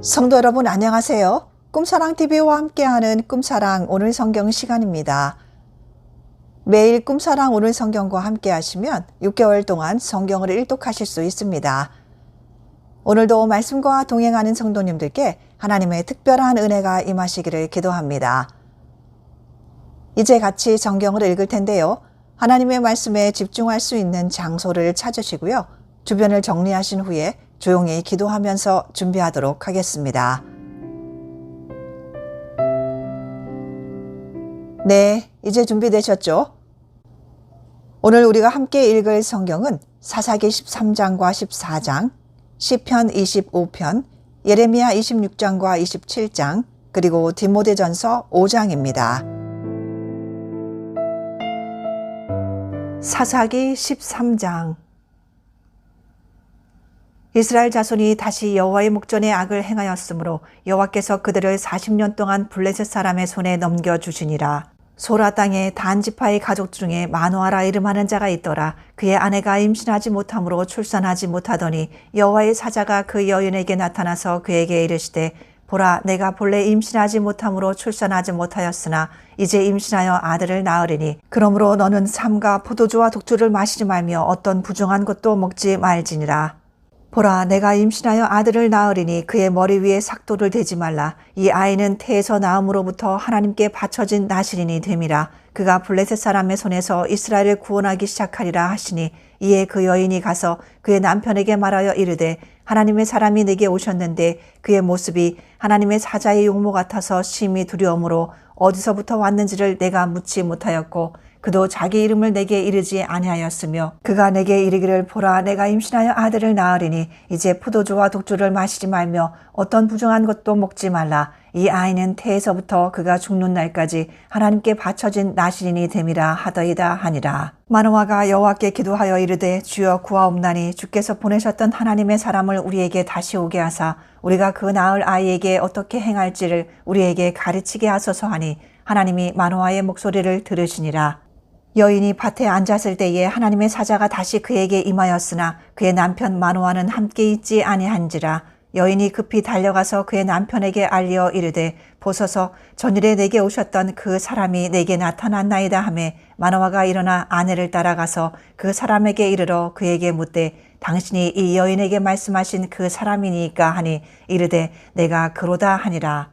성도 여러분 안녕하세요. 꿈사랑TV와 함께하는 꿈사랑 오늘 성경 시간입니다. 매일 꿈사랑 오늘 성경과 함께 하시면 6개월 동안 성경을 일독하실 수 있습니다. 오늘도 말씀과 동행하는 성도님들께 하나님의 특별한 은혜가 임하시기를 기도합니다. 이제 같이 성경을 읽을 텐데요. 하나님의 말씀에 집중할 수 있는 장소를 찾으시고요. 주변을 정리하신 후에 조용히 기도하면서 준비하도록 하겠습니다. 네, 이제 준비되셨죠? 오늘 우리가 함께 읽을 성경은 사사기 13장과 14장, 시편 25편, 예레미야 26장과 27장, 그리고 디모데전서 5장입니다. 사사기 13장. 이스라엘 자손이 다시 여호와의 목전에 악을 행하였으므로 여호와께서 그들을 40년 동안 블레셋 사람의 손에 넘겨주시니라. 소라 땅에 단 지파의 가족 중에 마노아라 이름하는 자가 있더라. 그의 아내가 임신하지 못함으로 출산하지 못하더니 여호와의 사자가 그 여인에게 나타나서 그에게 이르시되 보라, 내가 본래 임신하지 못함으로 출산하지 못하였으나 이제 임신하여 아들을 낳으리니 그러므로 너는 삼가 포도주와 독주를 마시지 말며 어떤 부정한 것도 먹지 말지니라. 보라, 내가 임신하여 아들을 낳으리니 그의 머리 위에 삭도를 대지 말라. 이 아이는 태에서 낳음으로부터 하나님께 바쳐진 나실인이 됨이라. 그가 블레셋 사람의 손에서 이스라엘을 구원하기 시작하리라 하시니 이에 그 여인이 가서 그의 남편에게 말하여 이르되 하나님의 사람이 내게 오셨는데 그의 모습이 하나님의 사자의 용모 같아서 심히 두려움으로 어디서부터 왔는지를 내가 묻지 못하였고 그도 자기 이름을 내게 이르지 아니하였으며 그가 내게 이르기를 보라, 내가 임신하여 아들을 낳으리니 이제 포도주와 독주를 마시지 말며 어떤 부정한 것도 먹지 말라. 이 아이는 태에서부터 그가 죽는 날까지 하나님께 바쳐진 나실인이 됨이라 하더이다 하니라. 마노아가 여호와께 기도하여 이르되 주여 구하옵나니 주께서 보내셨던 하나님의 사람을 우리에게 다시 오게 하사 우리가 그 낳을 아이에게 어떻게 행할지를 우리에게 가르치게 하소서 하니 하나님이 마노아의 목소리를 들으시니라. 여인이 밭에 앉았을 때에 하나님의 사자가 다시 그에게 임하였으나 그의 남편 마노아는 함께 있지 아니한지라. 여인이 급히 달려가서 그의 남편에게 알려 이르되 보소서, 전일에 내게 오셨던 그 사람이 내게 나타났나이다 하매 마노아가 일어나 아내를 따라가서 그 사람에게 이르러 그에게 묻되 당신이 이 여인에게 말씀하신 그 사람이니까 하니 이르되 내가 그로다 하니라.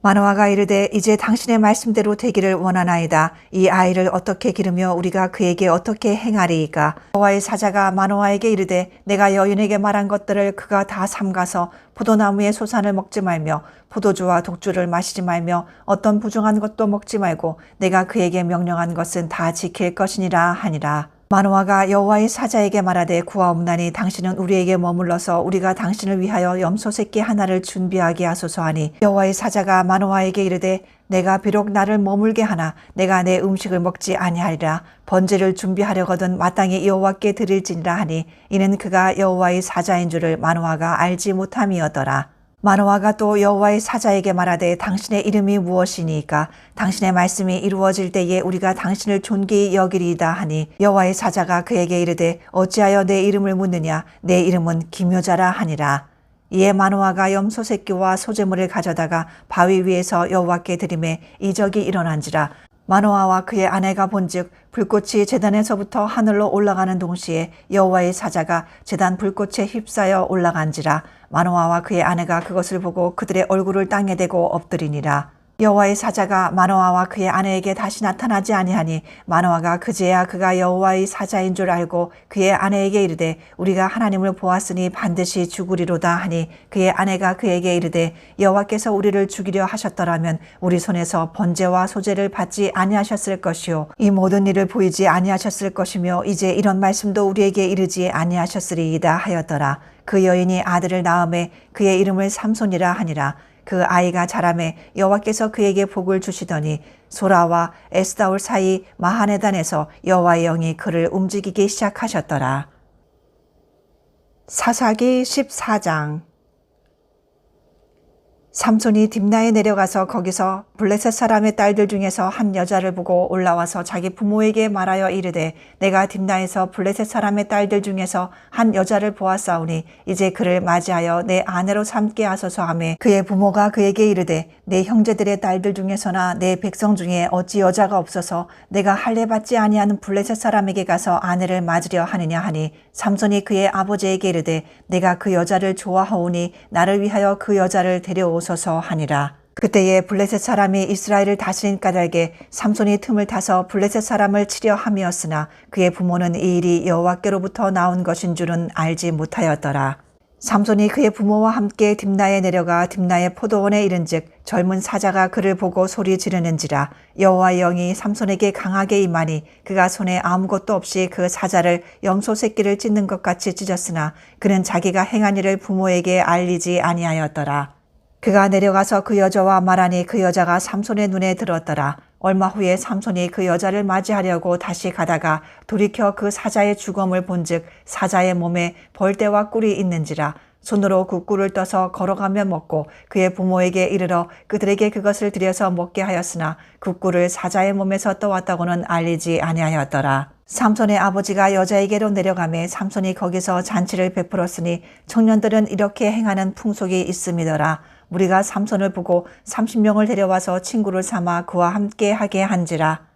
마노아가 이르되 이제 당신의 말씀대로 되기를 원하나이다. 이 아이를 어떻게 기르며 우리가 그에게 어떻게 행하리이까. 여호와의 사자가 마노아에게 이르되 내가 여인에게 말한 것들을 그가 다 삼가서 포도나무의 소산을 먹지 말며 포도주와 독주를 마시지 말며 어떤 부정한 것도 먹지 말고 내가 그에게 명령한 것은 다 지킬 것이니라 하니라. 마노아가 여호와의 사자에게 말하되 구하옵나니 당신은 우리에게 머물러서 우리가 당신을 위하여 염소 새끼 하나를 준비하게 하소서 하니 여호와의 사자가 마노아에게 이르되 내가 비록 나를 머물게 하나 내가 내 음식을 먹지 아니하리라. 번제를 준비하려거든 마땅히 여호와께 드릴지니라 하니 이는 그가 여호와의 사자인 줄을 마노아가 알지 못함이었더라. 마노아가 또 여호와의 사자에게 말하되 당신의 이름이 무엇이니까 당신의 말씀이 이루어질 때에 우리가 당신을 존귀히 여기리이다 하니 여호와의 사자가 그에게 이르되 어찌하여 내 이름을 묻느냐. 내 이름은 기묘자라 하니라. 이에 마노아가 염소 새끼와 소제물을 가져다가 바위 위에서 여호와께 드리매 이적이 일어난지라. 마노아와 그의 아내가 본즉 불꽃이 제단에서부터 하늘로 올라가는 동시에 여호와의 사자가 제단 불꽃에 휩싸여 올라간지라. 마노아와 그의 아내가 그것을 보고 그들의 얼굴을 땅에 대고 엎드리니라. 여호와의 사자가 마노아와 그의 아내에게 다시 나타나지 아니하니 마노아가 그제야 그가 여호와의 사자인 줄 알고 그의 아내에게 이르되 우리가 하나님을 보았으니 반드시 죽으리로다 하니 그의 아내가 그에게 이르되 여호와께서 우리를 죽이려 하셨더라면 우리 손에서 번제와 소제를 받지 아니하셨을 것이요 이 모든 일을 보이지 아니하셨을 것이며 이제 이런 말씀도 우리에게 이르지 아니하셨으리이다 하였더라. 그 여인이 아들을 낳음에 그의 이름을 삼손이라 하니라. 그 아이가 자라매 여호와께서 그에게 복을 주시더니 소라와 에스다올 사이 마하네단에서 여호와의 영이 그를 움직이기 시작하셨더라. 사사기 14장. 삼손이 딥나에 내려가서 거기서 블레셋 사람의 딸들 중에서 한 여자를 보고 올라와서 자기 부모에게 말하여 이르되 내가 딥나에서 블레셋 사람의 딸들 중에서 한 여자를 보았사오니 이제 그를 맞이하여 내 아내로 삼게 하소서 하매 그의 부모가 그에게 이르되 내 형제들의 딸들 중에서나 내 백성 중에 어찌 여자가 없어서 내가 할례 받지 아니하는 블레셋 사람에게 가서 아내를 맞으려 하느냐 하니 삼손이 그의 아버지에게 이르되 내가 그 여자를 좋아하오니 나를 위하여 그 여자를 데려오소서 하니라. 그때에 블레셋 사람이 이스라엘을 다스린 까닭에 삼손이 틈을 타서 블레셋 사람을 치려 함이었으나 그의 부모는 이 일이 여호와께로부터 나온 것인 줄은 알지 못하였더라. 삼손이 그의 부모와 함께 딥나에 내려가 딥나의 포도원에 이른즉 젊은 사자가 그를 보고 소리 지르는지라 여호와의 영이 삼손에게 강하게 임하니 그가 손에 아무것도 없이 그 사자를 염소 새끼를 찢는 것 같이 찢었으나 그는 자기가 행한 일을 부모에게 알리지 아니하였더라. 그가 내려가서 그 여자와 말하니 그 여자가 삼손의 눈에 들었더라. 얼마 후에 삼손이 그 여자를 맞이하려고 다시 가다가 돌이켜 그 사자의 죽음을 본즉 사자의 몸에 벌떼와 꿀이 있는지라 손으로 그 꿀을 떠서 걸어가며 먹고 그의 부모에게 이르러 그들에게 그것을 들여서 먹게 하였으나 그 꿀을 사자의 몸에서 떠왔다고는 알리지 아니하였더라. 삼손의 아버지가 여자에게로 내려가매 삼손이 거기서 잔치를 베풀었으니 청년들은 이렇게 행하는 풍속이 있음이더라. 우리가 삼손을 보고 30명을 데려와서 친구를 삼아 그와 함께 하게 한지라.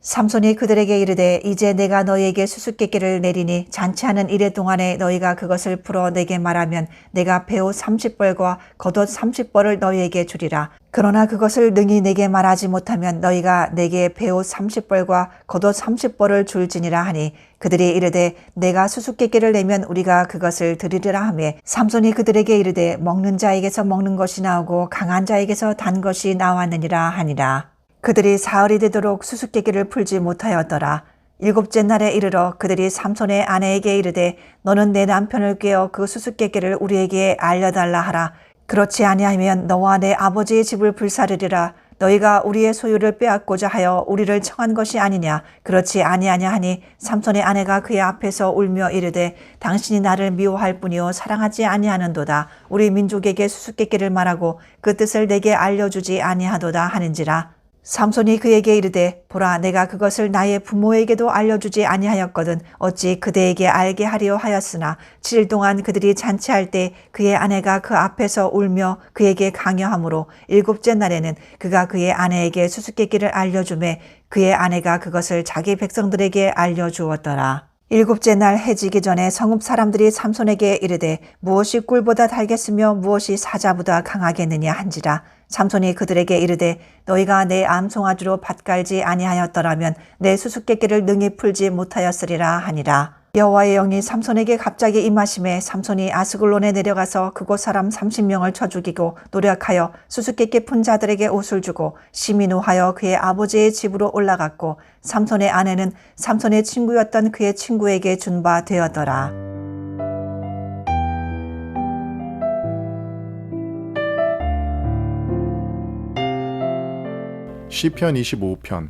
삼손이 그들에게 이르되 이제 내가 너희에게 수수께끼를 내리니 잔치하는 이래 동안에 너희가 그것을 풀어 내게 말하면 내가 배옷 30벌과 겉옷 30벌을 너희에게 주리라. 그러나 그것을 능히 내게 말하지 못하면 너희가 내게 배옷 30벌과 겉옷 30벌을 줄지니라 하니 그들이 이르되 내가 수수께끼를 내면 우리가 그것을 드리리라 하매 삼손이 그들에게 이르되 먹는 자에게서 먹는 것이 나오고 강한 자에게서 단 것이 나왔느니라 하니라. 그들이 사흘이 되도록 수수께끼를 풀지 못하였더라. 일곱째 날에 이르러 그들이 삼손의 아내에게 이르되 너는 내 남편을 꾀어 그 수수께끼를 우리에게 알려달라 하라. 그렇지 아니하면 너와 내 아버지의 집을 불사르리라. 너희가 우리의 소유를 빼앗고자 하여 우리를 청한 것이 아니냐. 그렇지 아니하냐 하니 삼손의 아내가 그의 앞에서 울며 이르되 당신이 나를 미워할 뿐이요 사랑하지 아니하는도다. 우리 민족에게 수수께끼를 말하고 그 뜻을 내게 알려주지 아니하도다 하는지라. 삼손이 그에게 이르되 보라 내가 그것을 나의 부모에게도 알려주지 아니하였거든 어찌 그대에게 알게 하려 하였으나 7일 동안 그들이 잔치할 때 그의 아내가 그 앞에서 울며 그에게 강요하므로 일곱째 날에는 그가 그의 아내에게 수수께끼를 알려주매 그의 아내가 그것을 자기 백성들에게 알려주었더라. 일곱째 날 해지기 전에 성읍 사람들이 삼손에게 이르되 무엇이 꿀보다 달겠으며 무엇이 사자보다 강하겠느냐 한지라. 삼손이 그들에게 이르되 너희가 내 암송아지로 밭갈지 아니하였더라면 내 수수께끼를 능히 풀지 못하였으리라 하니라. 여호와의 영이 삼손에게 갑자기 임하심에 삼손이 아스글론에 내려가서 그곳 사람 30명을 쳐 죽이고 노력하여 수수께끼 푼 자들에게 옷을 주고 심히 노하여 그의 아버지의 집으로 올라갔고 삼손의 아내는 삼손의 친구였던 그의 친구에게 준 바 되었더라. 시편 25편.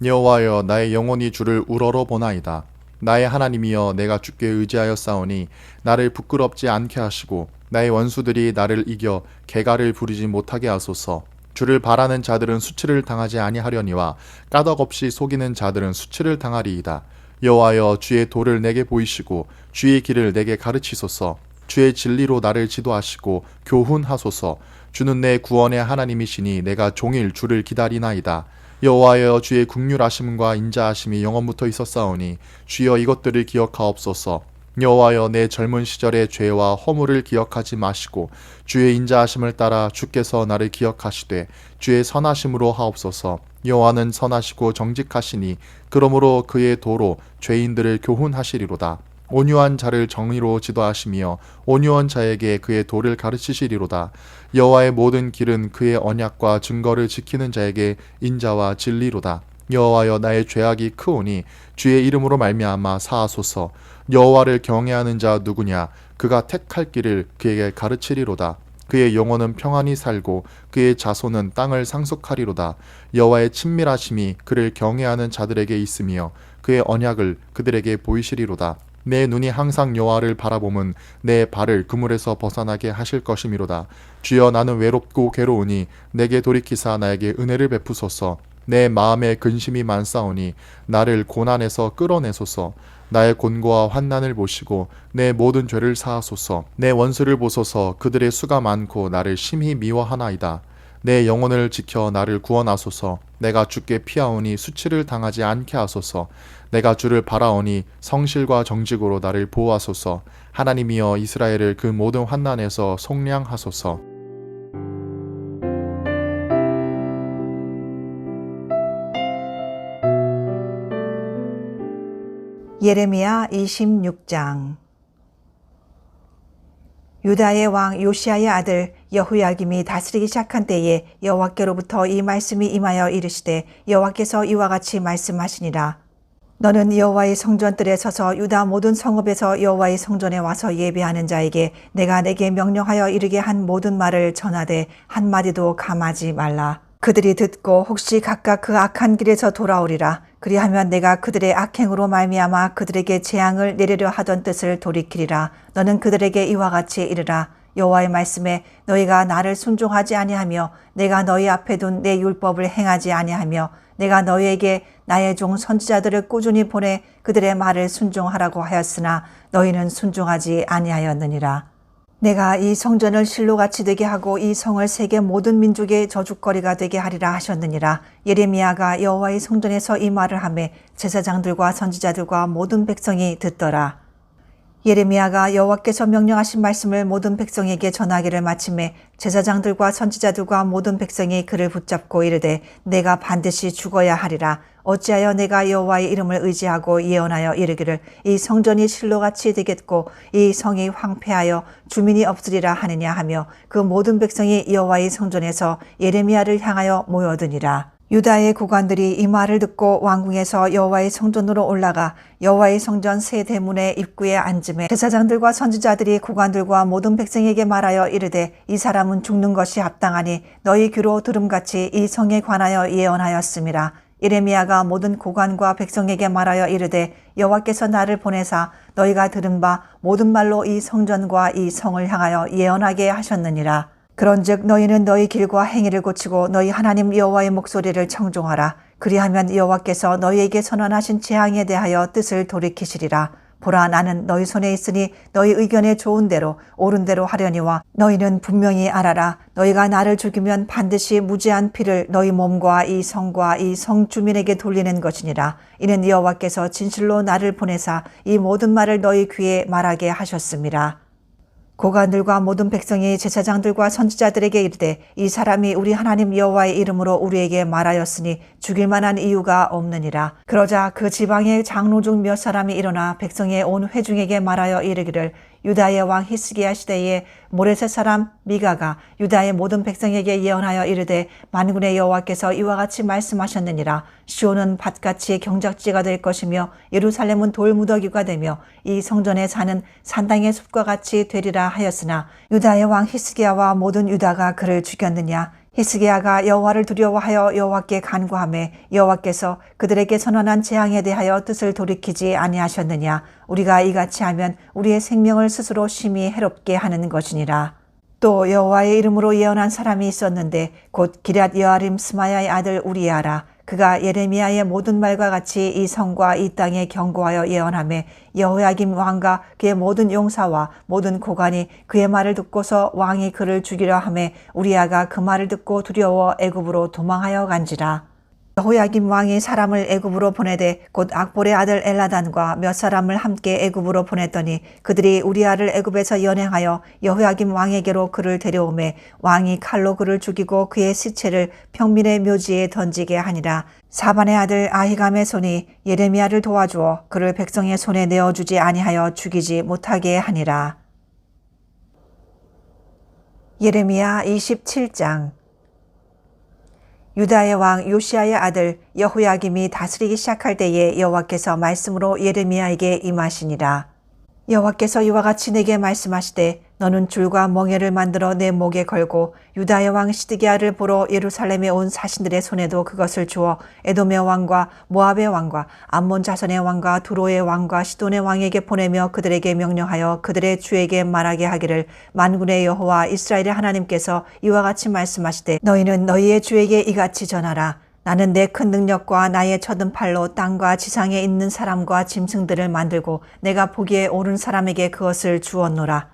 여호와여 나의 영혼이 주를 우러러 보나이다. 나의 하나님이여 내가 주께 의지하였사오니 나를 부끄럽지 않게 하시고 나의 원수들이 나를 이겨 개가를 부리지 못하게 하소서. 주를 바라는 자들은 수치를 당하지 아니하려니와 까닭없이 속이는 자들은 수치를 당하리이다. 여호와여 주의 도를 내게 보이시고 주의 길을 내게 가르치소서. 주의 진리로 나를 지도하시고 교훈하소서. 주는 내 구원의 하나님이시니 내가 종일 주를 기다리나이다. 여호와여 주의 긍휼하심과 인자하심이 영원부터 있었사오니 주여 이것들을 기억하옵소서. 여호와여 내 젊은 시절의 죄와 허물을 기억하지 마시고 주의 인자하심을 따라 주께서 나를 기억하시되 주의 선하심으로 하옵소서. 여호와는 선하시고 정직하시니 그러므로 그의 도로 죄인들을 교훈하시리로다. 온유한 자를 정의로 지도하시며 온유한 자에게 그의 도를 가르치시리로다. 여호와의 모든 길은 그의 언약과 증거를 지키는 자에게 인자와 진리로다. 여호와여 나의 죄악이 크오니 주의 이름으로 말미암아 사하소서. 여호와를 경외하는 자 누구냐? 그가 택할 길을 그에게 가르치리로다. 그의 영혼은 평안히 살고 그의 자손은 땅을 상속하리로다. 여호와의 친밀하심이 그를 경외하는 자들에게 있으며 그의 언약을 그들에게 보이시리로다. 내 눈이 항상 여호와를 바라봄은 내 발을 그물에서 벗어나게 하실 것이미로다. 주여, 나는 외롭고 괴로우니 내게 돌이키사 나에게 은혜를 베푸소서. 내 마음에 근심이 많사오니 나를 고난에서 끌어내소서. 나의 곤고와 환난을 보시고 내 모든 죄를 사하소서. 내 원수를 보소서. 그들의 수가 많고 나를 심히 미워하나이다. 내 영혼을 지켜 나를 구원하소서. 내가 주께 피하오니 수치를 당하지 않게 하소서. 내가 주를 바라오니 성실과 정직으로 나를 보호하소서. 하나님이여, 이스라엘을 그 모든 환난에서 속량하소서. 예레미야 26장. 유다의 왕 요시야의 아들 여호야김이 다스리기 시작한 때에 여호와께로부터 이 말씀이 임하여 이르시되, 여호와께서 이와 같이 말씀하시니라. 너는 여호와의 성전들에 서서 유다 모든 성읍에서 여호와의 성전에 와서 예배하는 자에게 내가 내게 명령하여 이르게 한 모든 말을 전하되 한마디도 감하지 말라. 그들이 듣고 혹시 각각 그 악한 길에서 돌아오리라. 그리하면 내가 그들의 악행으로 말미암아 그들에게 재앙을 내리려 하던 뜻을 돌이키리라. 너는 그들에게 이와 같이 이르라. 여호와의 말씀에 너희가 나를 순종하지 아니하며 내가 너희 앞에 둔 내 율법을 행하지 아니하며 내가 너희에게 나의 종 선지자들을 꾸준히 보내 그들의 말을 순종하라고 하였으나 너희는 순종하지 아니하였느니라. 내가 이 성전을 실로같이 되게 하고 이 성을 세계 모든 민족의 저주거리가 되게 하리라 하셨느니라. 예레미야가 여호와의 성전에서 이 말을 하매 제사장들과 선지자들과 모든 백성이 듣더라. 예레미야가 여호와께서 명령하신 말씀을 모든 백성에게 전하기를 마침에 제사장들과 선지자들과 모든 백성이 그를 붙잡고 이르되, 내가 반드시 죽어야 하리라. 어찌하여 내가 여호와의 이름을 의지하고 예언하여 이르기를 이 성전이 실로같이 되겠고 이 성이 황폐하여 주민이 없으리라 하느냐 하며 그 모든 백성이 여호와의 성전에서 예레미야를 향하여 모여드니라. 유다의 고관들이 이 말을 듣고 왕궁에서 여호와의 성전으로 올라가 여호와의 성전 세 대문의 입구에 앉음에 제사장들과 선지자들이 고관들과 모든 백성에게 말하여 이르되, 이 사람은 죽는 것이 합당하니 너희 귀로 들음같이 이 성에 관하여 예언하였음이라. 예레미야가 모든 고관과 백성에게 말하여 이르되, 여호와께서 나를 보내사 너희가 들은 바 모든 말로 이 성전과 이 성을 향하여 예언하게 하셨느니라. 그런즉 너희는 너희 길과 행위를 고치고 너희 하나님 여호와의 목소리를 청종하라. 그리하면 여호와께서 너희에게 선언하신 재앙에 대하여 뜻을 돌이키시리라. 보라, 나는 너희 손에 있으니 너희 의견에 좋은 대로 옳은 대로 하려니와 너희는 분명히 알아라. 너희가 나를 죽이면 반드시 무죄한 피를 너희 몸과 이 성과 이 성 주민에게 돌리는 것이니라. 이는 여호와께서 진실로 나를 보내사 이 모든 말을 너희 귀에 말하게 하셨음이라. 고관들과 모든 백성이 제사장들과 선지자들에게 이르되, 이 사람이 우리 하나님 여호와의 이름으로 우리에게 말하였으니 죽일 만한 이유가 없느니라. 그러자 그 지방의 장로 중 몇 사람이 일어나 백성의 온 회중에게 말하여 이르기를, 유다의 왕 히스기야 시대에 모레셋 사람 미가가 유다의 모든 백성에게 예언하여 이르되, 만군의 여호와께서 이와 같이 말씀하셨느니라. 시온은 밭같이 경작지가 될 것이며 예루살렘은 돌무더기가 되며 이 성전에 사는 산당의 숲과 같이 되리라 하였으나 유다의 왕 히스기야와 모든 유다가 그를 죽였느냐. 히스기야가 여호와를 두려워하여 여호와께 간구하매 여호와께서 그들에게 선언한 재앙에 대하여 뜻을 돌이키지 아니하셨느냐. 우리가 이같이 하면 우리의 생명을 스스로 심히 해롭게 하는 것이니라. 또 여호와의 이름으로 예언한 사람이 있었는데 곧 기럇 여아림 스마야의 아들 우리야라. 그가 예레미야의 모든 말과 같이 이 성과 이 땅에 경고하여 예언하매 여호야김 왕과 그의 모든 용사와 모든 고관이 그의 말을 듣고서 왕이 그를 죽이려 하매 우리야가 그 말을 듣고 두려워 애굽으로 도망하여 간지라. 여호야김 왕이 사람을 애굽으로 보내되 곧 악볼의 아들 엘라단과 몇 사람을 함께 애굽으로 보냈더니 그들이 우리야를 애굽에서 연행하여 여호야김 왕에게로 그를 데려오매 왕이 칼로 그를 죽이고 그의 시체를 평민의 묘지에 던지게 하니라. 사반의 아들 아히감의 손이 예레미야를 도와주어 그를 백성의 손에 내어주지 아니하여 죽이지 못하게 하니라. 예레미야 27장. 유다의 왕 요시야의 아들 여호야김이 다스리기 시작할 때에 여호와께서 말씀으로 예레미야에게 임하시니라. 여호와께서 이와 같이 내게 말씀하시되, 너는 줄과 멍에를 만들어 내 목에 걸고 유다의 왕 시드기야를 보러 예루살렘에 온 사신들의 손에도 그것을 주어 에돔의 왕과 모압의 왕과 암몬 자손의 왕과 두로의 왕과 시돈의 왕에게 보내며 그들에게 명령하여 그들의 주에게 말하게 하기를 만군의 여호와 이스라엘의 하나님께서 이와 같이 말씀하시되 너희는 너희의 주에게 이같이 전하라. 나는 내 큰 능력과 나의 쳐든 팔로 땅과 지상에 있는 사람과 짐승들을 만들고 내가 보기에 옳은 사람에게 그것을 주었노라.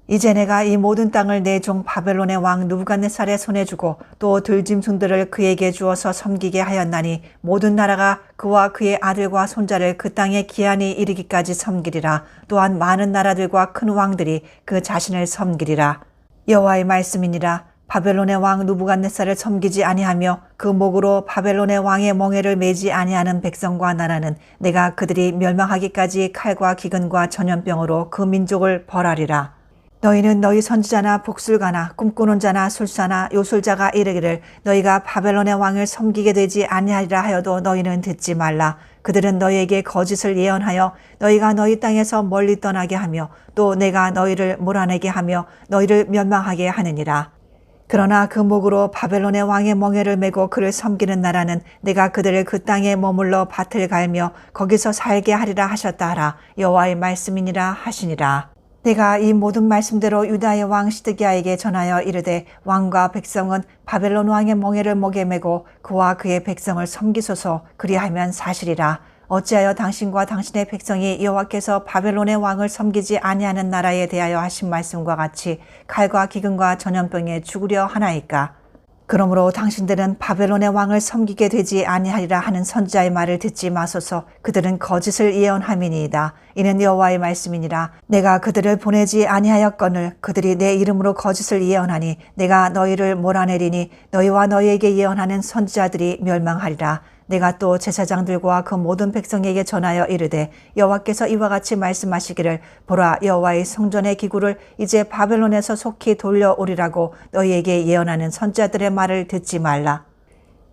이제 내가 이 모든 땅을 내 종 바벨론의 왕 느부갓네살의 손에 주고 또 들짐승들을 그에게 주어서 섬기게 하였나니 모든 나라가 그와 그의 아들과 손자를 그 땅에 기한이 이르기까지 섬기리라. 또한 많은 나라들과 큰 왕들이 그 자신을 섬기리라. 여호와의 말씀이니라. 바벨론의 왕 느부갓네살을 섬기지 아니하며 그 목으로 바벨론의 왕의 멍에를 매지 아니하는 백성과 나라는 내가 그들이 멸망하기까지 칼과 기근과 전염병으로 그 민족을 벌하리라. 너희는 너희 선지자나 복술가나 꿈꾸는 자나 술사나 요술자가 이르기를 너희가 바벨론의 왕을 섬기게 되지 아니하리라 하여도 너희는 듣지 말라. 그들은 너희에게 거짓을 예언하여 너희가 너희 땅에서 멀리 떠나게 하며 또 내가 너희를 몰아내게 하며 너희를 멸망하게 하느니라. 그러나 그 목으로 바벨론의 왕의 멍에를 메고 그를 섬기는 나라는 내가 그들을 그 땅에 머물러 밭을 갈며 거기서 살게 하리라 하셨다 하라. 여호와의 말씀이니라 하시니라. 내가 이 모든 말씀대로 유다의 왕 시드기야에게 전하여 이르되 왕과 백성은 바벨론 왕의 멍에를 목에 메고 그와 그의 백성을 섬기소서. 그리하면 사실이라. 어찌하여 당신과 당신의 백성이 여호와께서 바벨론의 왕을 섬기지 아니하는 나라에 대하여 하신 말씀과 같이 칼과 기근과 전염병에 죽으려 하나이까? 그러므로 당신들은 바벨론의 왕을 섬기게 되지 아니하리라 하는 선지자의 말을 듣지 마소서. 그들은 거짓을 예언함이니이다. 이는 여호와의 말씀이니라. 내가 그들을 보내지 아니하였거늘 그들이 내 이름으로 거짓을 예언하니 내가 너희를 몰아내리니 너희와 너희에게 예언하는 선지자들이 멸망하리라. 내가 또 제사장들과 그 모든 백성에게 전하여 이르되 여호와께서 이와 같이 말씀하시기를 보라 여호와의 성전의 기구를 이제 바벨론에서 속히 돌려오리라고 너희에게 예언하는 선지자들의 말을 듣지 말라.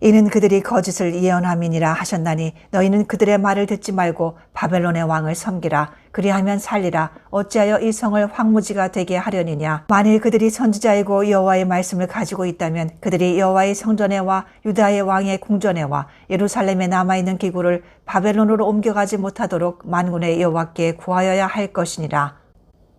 이는 그들이 거짓을 예언함이니라 하셨나니 너희는 그들의 말을 듣지 말고 바벨론의 왕을 섬기라. 그리하면 살리라. 어찌하여 이 성을 황무지가 되게 하려니냐. 만일 그들이 선지자이고 여호와의 말씀을 가지고 있다면 그들이 여호와의 성전에 와 유다의 왕의 궁전에 와 예루살렘에 남아있는 기구를 바벨론으로 옮겨가지 못하도록 만군의 여호와께 구하여야 할 것이니라.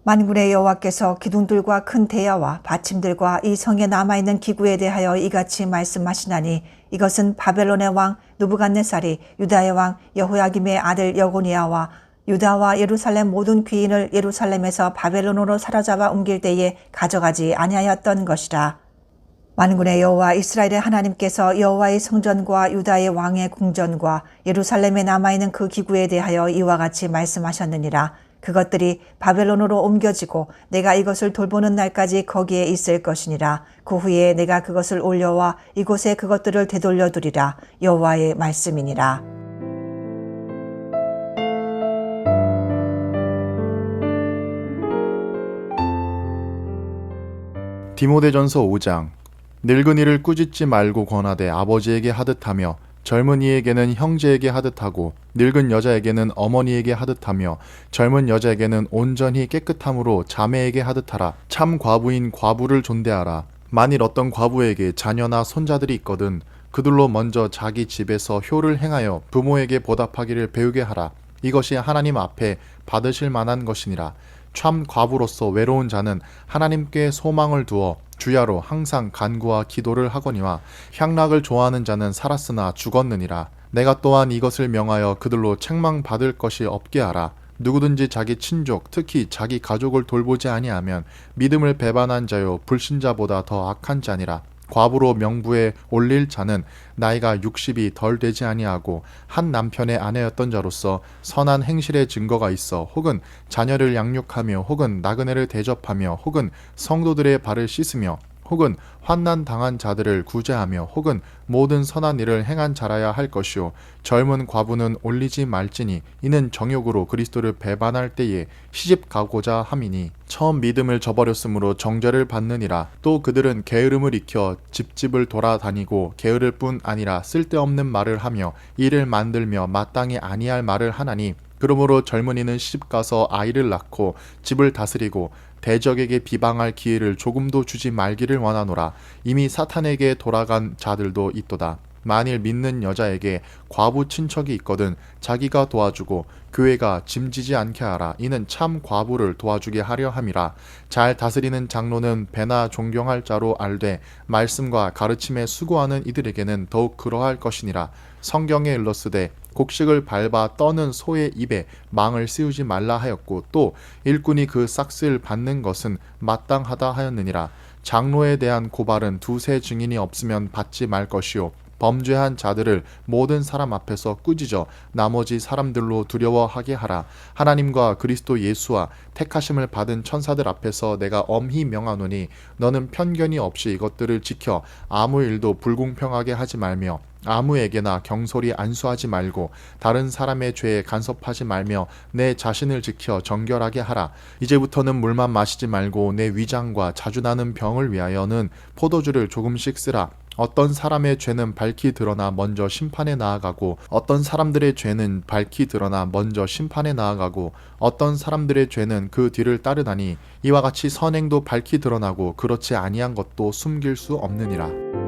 만군의 여호와께서 기둥들과 큰 대야와 받침들과 이 성에 남아있는 기구에 대하여 이같이 말씀하시나니 이것은 바벨론의 왕 느부갓네살이 유다의 왕 여호야김의 아들 여고니아와 유다와 예루살렘 모든 귀인을 예루살렘에서 바벨론으로 사로잡아 옮길 때에 가져가지 아니하였던 것이라. 만군의 여호와 이스라엘의 하나님께서 여호와의 성전과 유다의 왕의 궁전과 예루살렘에 남아있는 그 기구에 대하여 이와 같이 말씀하셨느니라. 그것들이 바벨론으로 옮겨지고 내가 이것을 돌보는 날까지 거기에 있을 것이니라. 그 후에 내가 그것을 올려와 이곳에 그것들을 되돌려 두리라. 여호와의 말씀이니라. 디모데전서 5장. 늙은이를 꾸짖지 말고 권하되 아버지에게 하듯하며 젊은이에게는 형제에게 하듯하고 늙은 여자에게는 어머니에게 하듯하며 젊은 여자에게는 온전히 깨끗함으로 자매에게 하듯하라. 참 과부인 과부를 존대하라. 만일 어떤 과부에게 자녀나 손자들이 있거든 그들로 먼저 자기 집에서 효를 행하여 부모에게 보답하기를 배우게 하라. 이것이 하나님 앞에 받으실 만한 것이니라. 참 과부로서 외로운 자는 하나님께 소망을 두어 주야로 항상 간구와 기도를 하거니와 향락을 좋아하는 자는 살았으나 죽었느니라. 내가 또한 이것을 명하여 그들로 책망받을 것이 없게 하라. 누구든지 자기 친족 특히 자기 가족을 돌보지 아니하면 믿음을 배반한 자요 불신자보다 더 악한 자니라. 과부로 명부에 올릴 자는 나이가 60이 덜 되지 아니하고 한 남편의 아내였던 자로서 선한 행실의 증거가 있어 혹은 자녀를 양육하며 혹은 나그네를 대접하며 혹은 성도들의 발을 씻으며 혹은 환난 당한 자들을 구제하며 혹은 모든 선한 일을 행한 자라야 할 것이요 젊은 과부는 올리지 말지니 이는 정욕으로 그리스도를 배반할 때에 시집 가고자 함이니 처음 믿음을 저버렸으므로 정죄를 받느니라. 또 그들은 게으름을 익혀 집집을 돌아다니고 게으를 뿐 아니라 쓸데없는 말을 하며 일을 만들며 마땅히 아니할 말을 하나니 그러므로 젊은이는 시집가서 아이를 낳고 집을 다스리고 대적에게 비방할 기회를 조금도 주지 말기를 원하노라. 이미 사탄에게 돌아간 자들도 있도다. 만일 믿는 여자에게 과부 친척이 있거든 자기가 도와주고 교회가 짐지지 않게 하라. 이는 참 과부를 도와주게 하려 함이라. 잘 다스리는 장로는 배나 존경할 자로 알되 말씀과 가르침에 수고하는 이들에게는 더욱 그러할 것이니라. 성경에 일렀으되 곡식을 밟아 떠는 소의 입에 망을 씌우지 말라 하였고 또 일꾼이 그 싹스를 받는 것은 마땅하다 하였느니라. 장로에 대한 고발은 두세 증인이 없으면 받지 말 것이요 범죄한 자들을 모든 사람 앞에서 꾸짖어 나머지 사람들로 두려워하게 하라. 하나님과 그리스도 예수와 택하심을 받은 천사들 앞에서 내가 엄히 명하노니 너는 편견이 없이 이것들을 지켜 아무 일도 불공평하게 하지 말며 아무에게나 경솔히 안수하지 말고 다른 사람의 죄에 간섭하지 말며 내 자신을 지켜 정결하게 하라. 이제부터는 물만 마시지 말고 내 위장과 자주 나는 병을 위하여는 포도주를 조금씩 쓰라. 어떤 사람의 죄는 밝히 드러나 먼저 심판에 나아가고 어떤 사람들의 죄는 밝히 드러나 먼저 심판에 나아가고 어떤 사람들의 죄는 그 뒤를 따르다니 이와 같이 선행도 밝히 드러나고 그렇지 아니한 것도 숨길 수 없느니라.